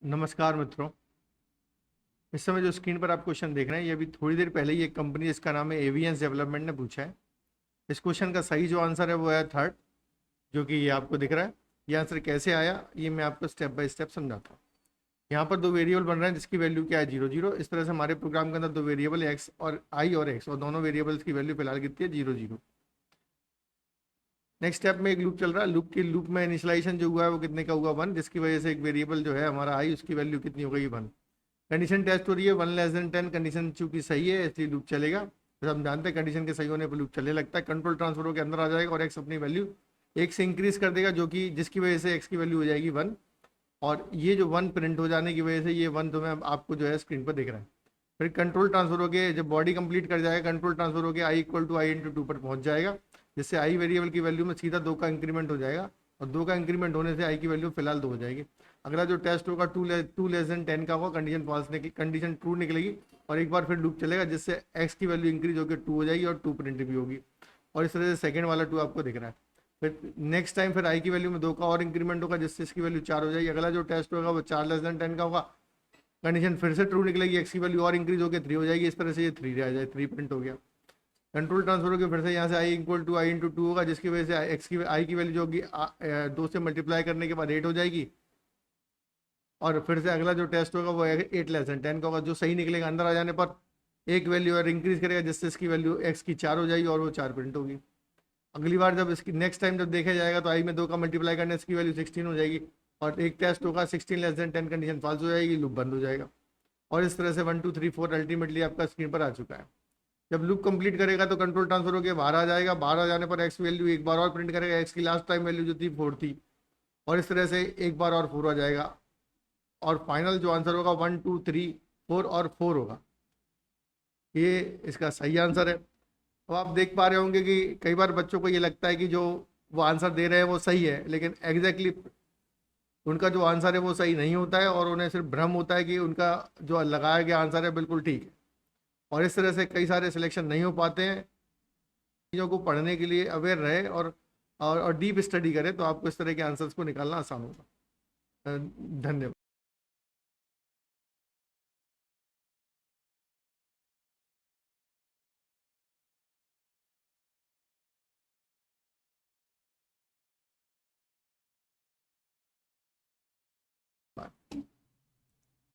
नमस्कार मित्रों। इस समय जो स्क्रीन पर आप क्वेश्चन देख रहे हैं, ये अभी थोड़ी देर पहले ही एक कंपनी जिसका नाम है एवियंस डेवलपमेंट ने पूछा है। इस क्वेश्चन का सही जो आंसर है वो है थर्ड, जो कि ये आपको दिख रहा है। ये आंसर कैसे आया ये मैं आपको स्टेप बाय स्टेप समझाता हूँ। यहाँ पर दो वेरिएबल बन रहे हैं जिसकी वैल्यू क्या है, 0 0। इस तरह से हमारे प्रोग्राम के अंदर दो वेरिएबल एक्स और आई और एक्स, और दोनों वेरिएबल्स की वैल्यू फिलहाल कितनी है, 0 0। नेक्स्ट स्टेप में एक लूप चल रहा है। लूप में इनिशियलाइजेशन जो हुआ है वो कितने का हुआ, 1, जिसकी वजह से एक वेरिएबल जो है हमारा आई, उसकी वैल्यू कितनी हो गई, 1। कंडीशन टेस्ट हो रही है 1<10। कंडीशन चूंकि सही है इसलिए लूप चलेगा। तो हम जानते हैं कंडीशन के सही होने पर लूप चलने लगता है। कंट्रोल ट्रांसफर के अंदर आ जाएगा और एक्स अपनी वैल्यू 1 से इंक्रीज कर देगा, जो कि जिसकी वजह से एक्स की वैल्यू हो जाएगी 1। और ये जो 1 प्रिंट हो जाने की वजह से ये 1 तो मैं आपको जो है स्क्रीन पर दिख रहा है। फिर कंट्रोल ट्रांसफर हो के जब बॉडी कंप्लीट कर जाएगा, कंट्रोल ट्रांसफर हो के I equal to I into 2 पर पहुंच जाएगा, जिससे आई वेरिएबल की वैल्यू में सीधा 2 का इंक्रीमेंट हो जाएगा। और 2 का इंक्रीमेंट होने से आई की वैल्यू फिलहाल 2 हो जाएगी। अगला जो टेस्ट होगा 2<10 का होगा, कंडीशन फॉल्स निकली, कंडीशन ट्रू निकलेगी। और एक बार फिर लूप चलेगा जिससे एक्स की वैल्यू इंक्रीज होकर 2 हो जाएगी और 2 प्रिंट भी होगी। और इस तरह से सेकेंड वाला 2 आपको दिख रहा है। फिर नेक्स्ट टाइम फिर आई की वैल्यू में 2 का और इंक्रीमेंट होगा, जिससे इसकी वैल्यू 4 हो जाएगी। अगला जो टेस्ट होगा वो 4<10 का होगा, कंडीशन फिर से ट्रू निकलेगी, एक्स की वैल्यू और इंक्रीज होकर 3 हो जाएगी। इस तरह से ये 3 आ जाए, 3 प्रिंट हो गया। कंट्रोल ट्रांसफर होकर फिर से यहाँ से I equal to I into 2 होगा, जिसकी वजह से एक्स की आई की वैल्यू जो होगी 2 से मल्टीप्लाई करने के बाद 8 हो जाएगी। और फिर से अगला जो टेस्ट होगा वो 8<10 का होगा, जो सही निकलेगा अंदर आ जाने पर एक वैल्यू और इंक्रीज करेगा, जिससे इसकी वैल्यू एक्स की 4 हो जाएगी और वो 4 प्रिंट होगी। अगली बार जब इसकी नेक्स्ट टाइम जब देखा जाएगा तो आई में 2 का मल्टीप्लाई करने से इसकी वैल्यू 16 हो जाएगी। और एक टेस्ट होगा 16<10, कंडीशन फॉल्स हो जाएगी, लूप बंद हो जाएगा। और इस तरह से 1 2 3 4 अल्टीमेटली आपका स्क्रीन पर आ चुका है। जब लूप कंप्लीट करेगा तो कंट्रोल ट्रांसफर होकर बाहर आ जाएगा। बाहर आ जाने पर एक्स वैल्यू एक बार और प्रिंट करेगा, एक्स की लास्ट टाइम वैल्यू जो थी 4 थी। और इस तरह से एक बार और 4 आ जाएगा। और फाइनल जो आंसर होगा 1 2 3 4 और 4 होगा। ये इसका सही आंसर है। अब आप देख पा रहे होंगे कि कई बार बच्चों को ये लगता है कि जो वो आंसर दे रहे हैं वो सही है, लेकिन एग्जैक्टली उनका जो आंसर है वो सही नहीं होता है, और उन्हें सिर्फ भ्रम होता है कि उनका जो लगाया गया आंसर है बिल्कुल ठीक है। और इस तरह से कई सारे सिलेक्शन नहीं हो पाते हैं। चीज़ों को पढ़ने के लिए अवेयर रहे और डीप स्टडी करें तो आपको इस तरह के आंसर्स को निकालना आसान होगा। धन्यवाद।